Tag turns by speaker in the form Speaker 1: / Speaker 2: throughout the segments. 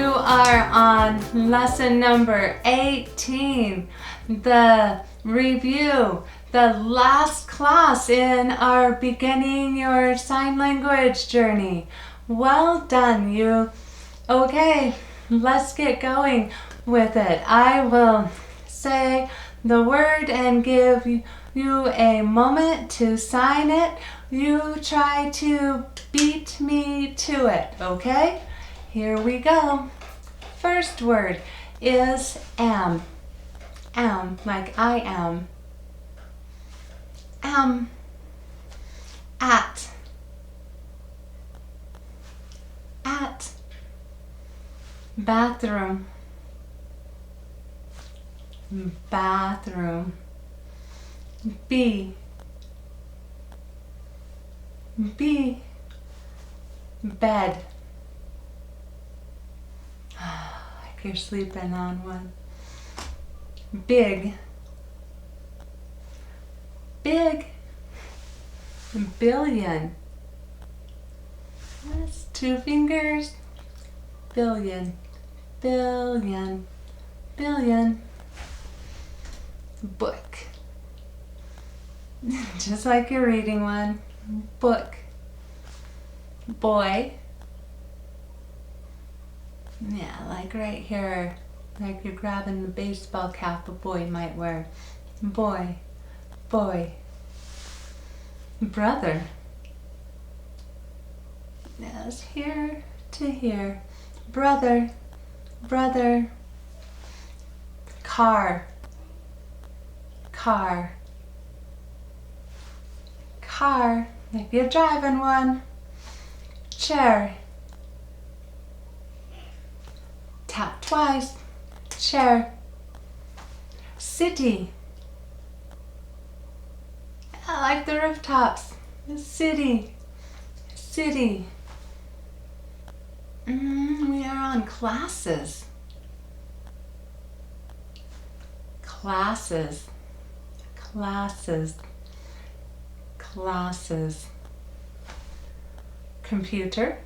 Speaker 1: You are on lesson number 18, the review, the last class in our beginning your sign language journey. Well done, you. Okay, let's get going with it. I will say the word and give you a moment to sign it. You try to beat me to it, okay? Here we go. First word is am. Am, like I am. Am. At. At. Bathroom. Bathroom. Be. Be. Bed. Like you're sleeping on one. Big. Big. Billion. That's 2 fingers. Billion. Billion. Billion. Book. Just like you're reading one. Book. Boy. Yeah, like right here, like you're grabbing the baseball cap a boy might wear. Boy. Boy. Brother. Yes, here to here. Brother. Brother. Car. Car. Car. Like you're driving one. Chair. Tap twice. Chair. City. I like the rooftops. City. City. We are on classes. Classes. Classes. Classes. Computer.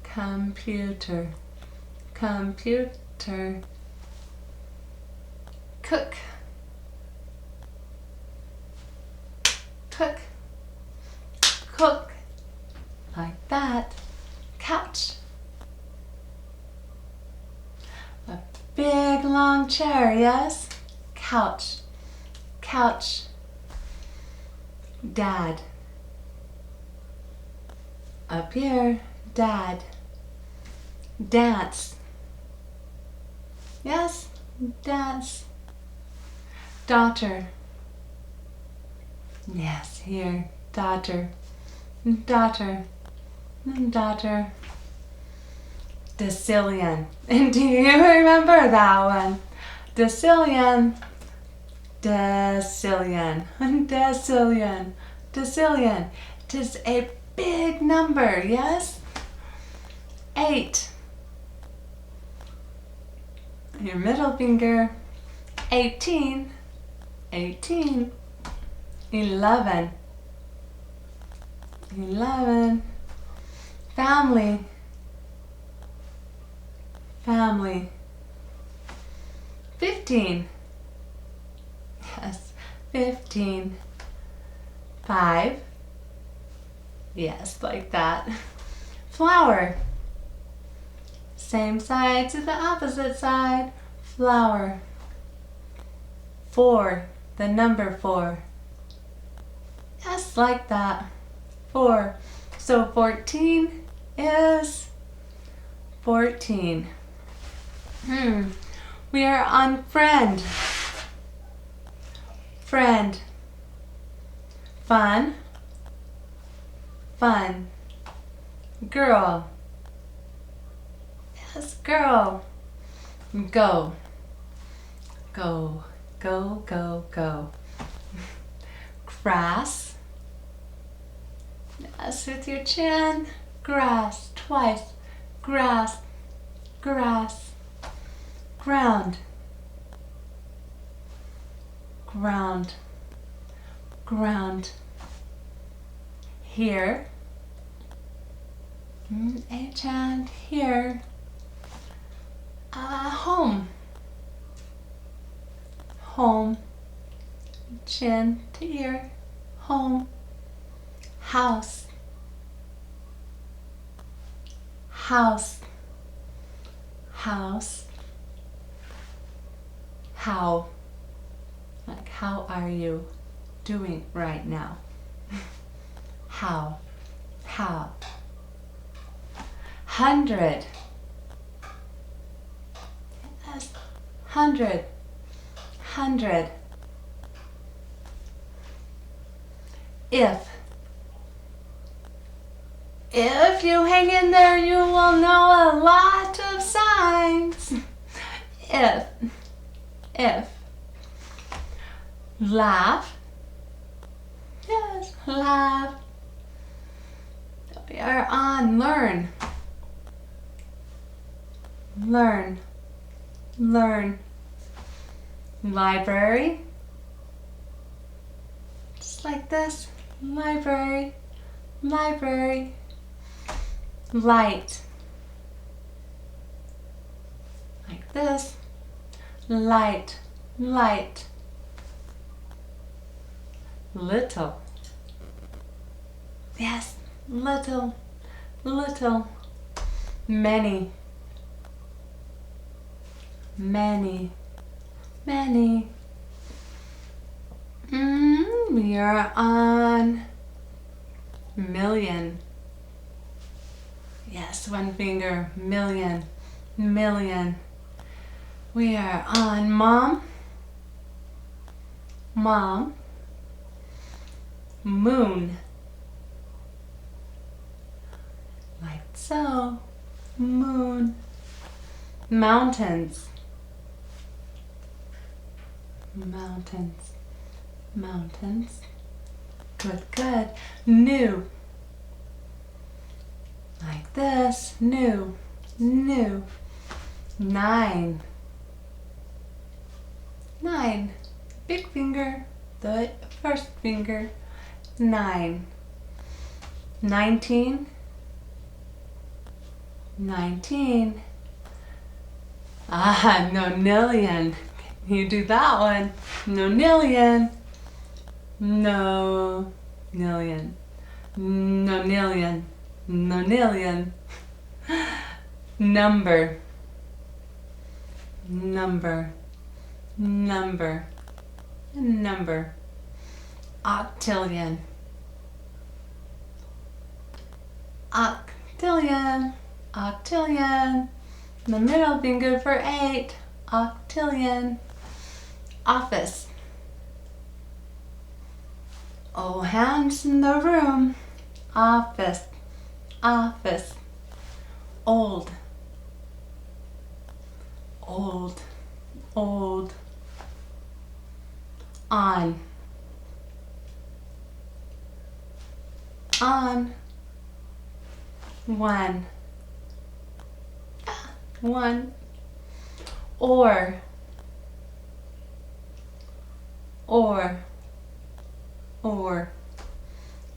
Speaker 1: Computer. Computer. Cook. Cook. Cook. Like that. Couch. A big long chair, yes? Couch. Couch. Dad. Up here, dad. Dance. Yes, dance. Daughter. Yes, here, daughter. Daughter. Daughter. Decillion. And do you remember that one? Decillion. Decillion. Decillion. Decillion. It is a big number, yes? 8. Your middle finger. 18. 18. 11. 11. Family. Family. 15. Yes, 15. 5. Yes, like that. Flower. Same side to the opposite side. Flower. 4. The number 4. Yes, like that. 4. So 14 is 14. We are on friend. Friend. Fun. Fun. Girl. Yes, girl. Go. Go. Go, go, go. Grass. Yes, with your chin. Grass. Twice. Grass. Grass. Ground. Ground. Ground. Here. H hand here. Home. Home. Chin to ear. Home. House. House. House. How. Like, how are you doing right now? How. How. 100. Yes. 100. 100. If you hang in there, you will know a lot of signs. If. Laugh. Yes, laugh. We are on learn. Learn. Learn. Library. Just like this. Library. Library. Light. Like this. Light. Light. Little. Yes, little. Little. Many. Many. Many. We are on million. Yes, one finger. Million. Million. We are on mom. Mom. Moon. Like so. Moon. Mountains. Mountains. Mountains. Good, good. New. Like this. New. New. 9. 9. Big finger. The first finger. 9. 19. 19. Nonillion. Can you do that one? Nonillion. No. Nillion. Nonillion. Nonillion. Number. Number. Number. Number. Octillion. Octillion. Octillion. The middle finger for 8. Octillion. Office. Oh, hands in the room. Office. Office. Old. Old. Old. On. On. 1. 1. Or.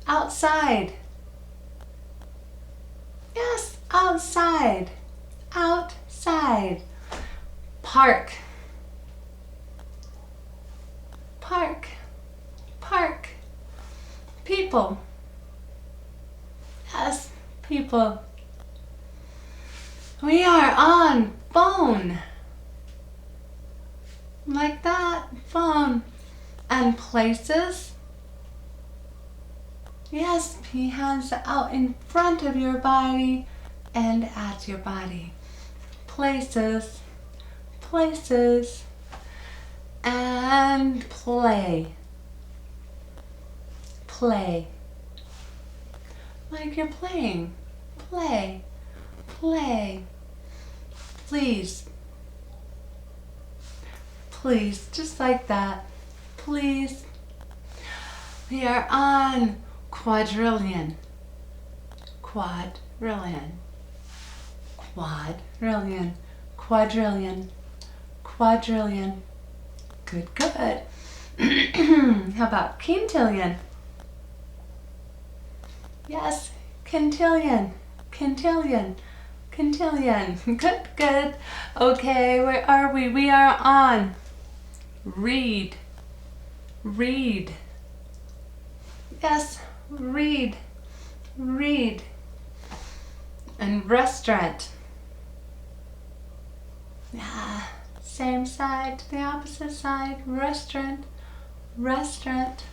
Speaker 1: Outside. Yes, outside. Outside. Park. Park. Park. People. Yes, people. We are on phone. Like that, phone. And places. Yes, P hands out in front of your body and at your body. Places. Places. And play. Play. Like you're playing. Play. Play. Please. Please. Just like that. Please. We are on quadrillion. Quadrillion. Quadrillion. Quadrillion. Quadrillion. Good, good. How about quintillion? Yes, quintillion. Quintillion. Quintillion. Good, good. Okay, where are we? We are on read. Read. Yes, read. Read. And restaurant. Yeah, same side to the opposite side. Restaurant. Restaurant.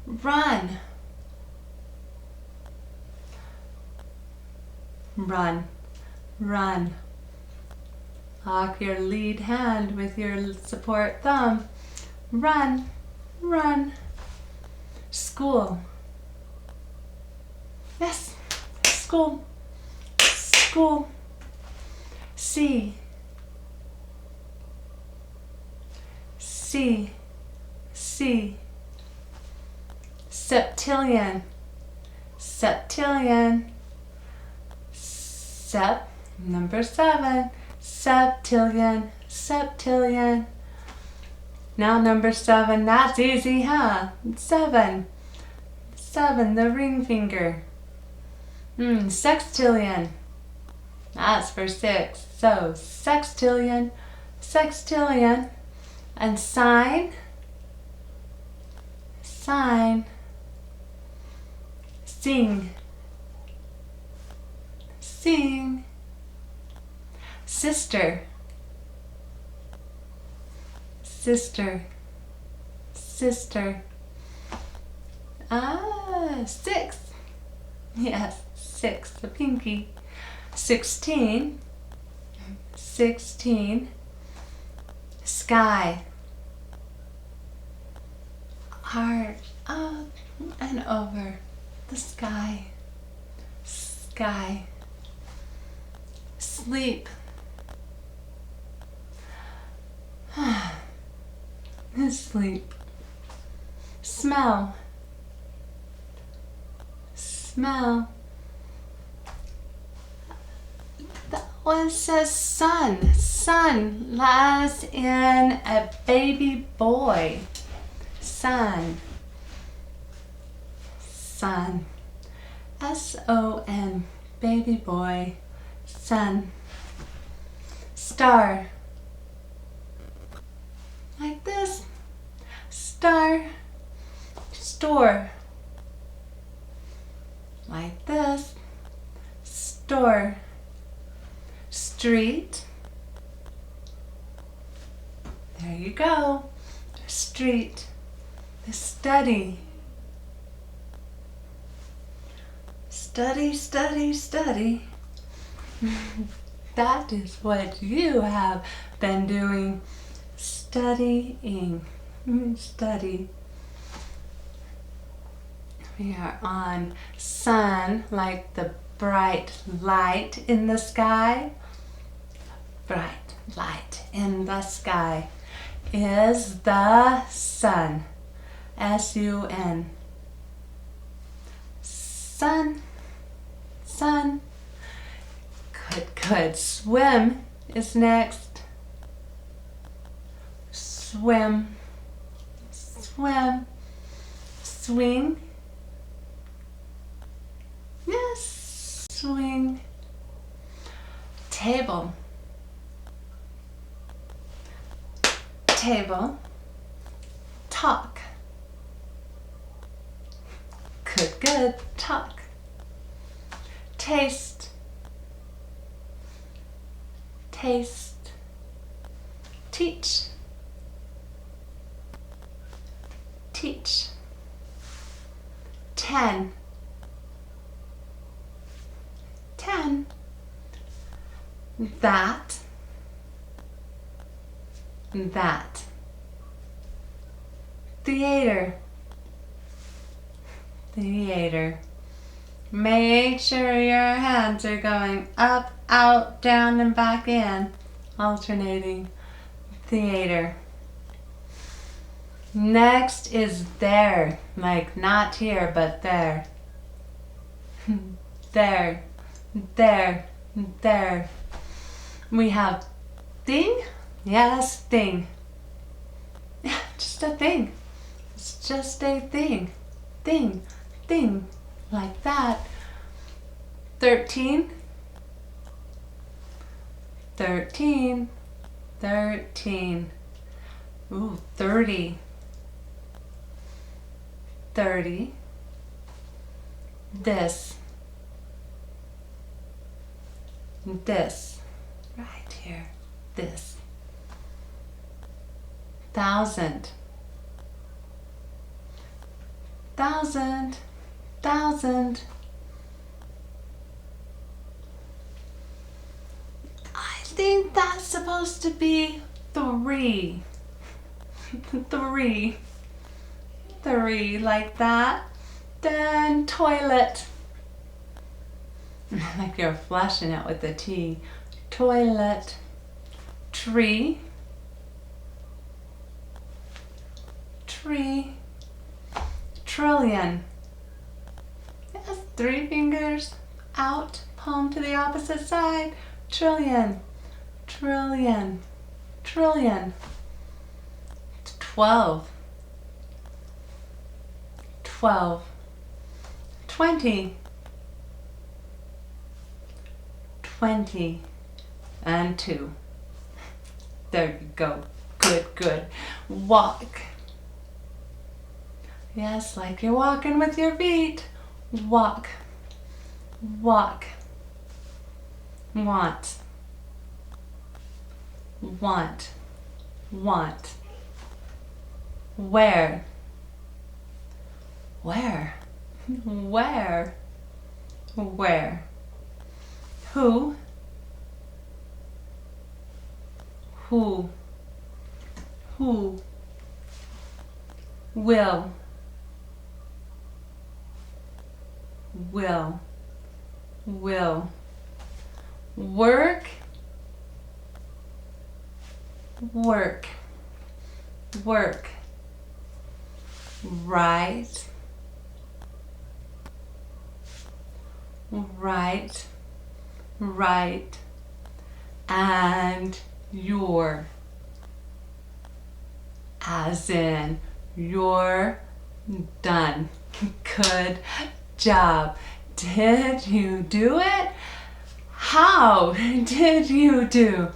Speaker 1: Run. Run. Run. Lock your lead hand with your support thumb. Run. Run. School. Yes. School. School. See. See. See. Septillion. Septillion. Sep. Number 7. Septillion. Septillion. Now number 7. That's easy, huh? 7. 7. The ring finger. Sextillion. That's for 6. So sextillion. Sextillion. And sign. Sign. Sing. Sing. Sister. Sister. Sister. 6. Yes, 6. The pinky. 16. 16. Sky. Heart up and over the sky. Sky. Sleep. Sleep. Smell. Smell. That one says sun. Sun, as in a baby boy. Sun. Sun. S-O-N. Baby boy. Sun. Star. Like this. Star. Store. Like this. Store. Street. There you go. Street. The study. Study, study, study. That is what you have been doing. Studying. Study. We are on sun, like the bright light in the sky. Bright light in the sky is the sun. S-U-N. Sun. Sun. Good, good. Swim is next. Swim. Swim. Swing. Yes. Swing. Table. Table. Talk. Good, good. Talk. Taste. Taste. Teach. Teach. 10. 10. That. That. Theater. Theater. Make sure your hands are going up, out, down, and back in, alternating. Theater. Next is there, like not here, but there. There, there, there. We have thing. Yes, thing. Yeah, just a thing. It's just a thing. Thing, thing, like that. 13, 13, 13. Ooh, 30, 30. This, right here, this. 1,000, 1,000, 1,000. I think that's supposed to be 3. 3. 3 like that. Then toilet. Like you're flashing it with the T. Toilet. Tree. Tree. Trillion. Yes, 3 fingers out, palm to the opposite side. Trillion. Trillion. Trillion. 12. 12. 20. 20. And 2. There you go. Good, good. Walk. Yes, like you're walking with your feet. Walk. Walk. Want. Want. Want. Where. Where. Where. Where. Who. Who. Who. Will. Will. Will. Work. Work. Work. Right. Right. Right. And your. As in, you're done. Good job. Did you do it? How did you do?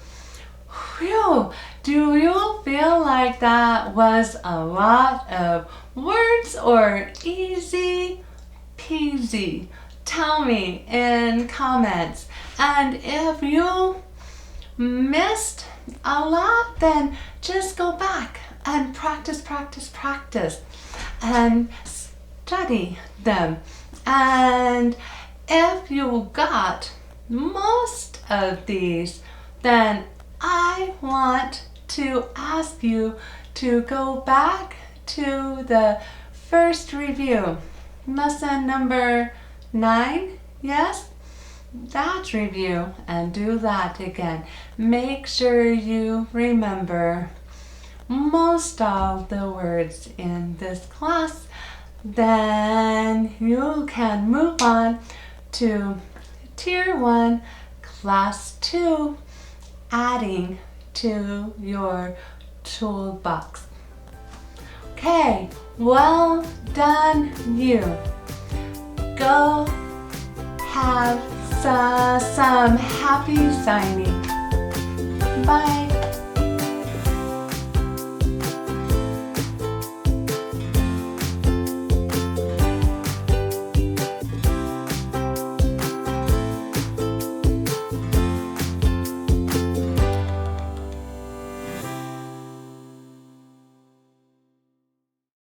Speaker 1: Whew. Do you feel like that was a lot of words or easy peasy? Tell me in comments. And if you missed a lot, then just go back and practice, practice, practice and study them. And if you got most of these, then I want to ask you to go back to the first review, lesson number 9, yes? That review, and do that again. Make sure you remember most of the words in this class. Then you can move on to Tier 1, Class 2, adding to your toolbox. Okay, well done you. Go have some happy signing. Bye.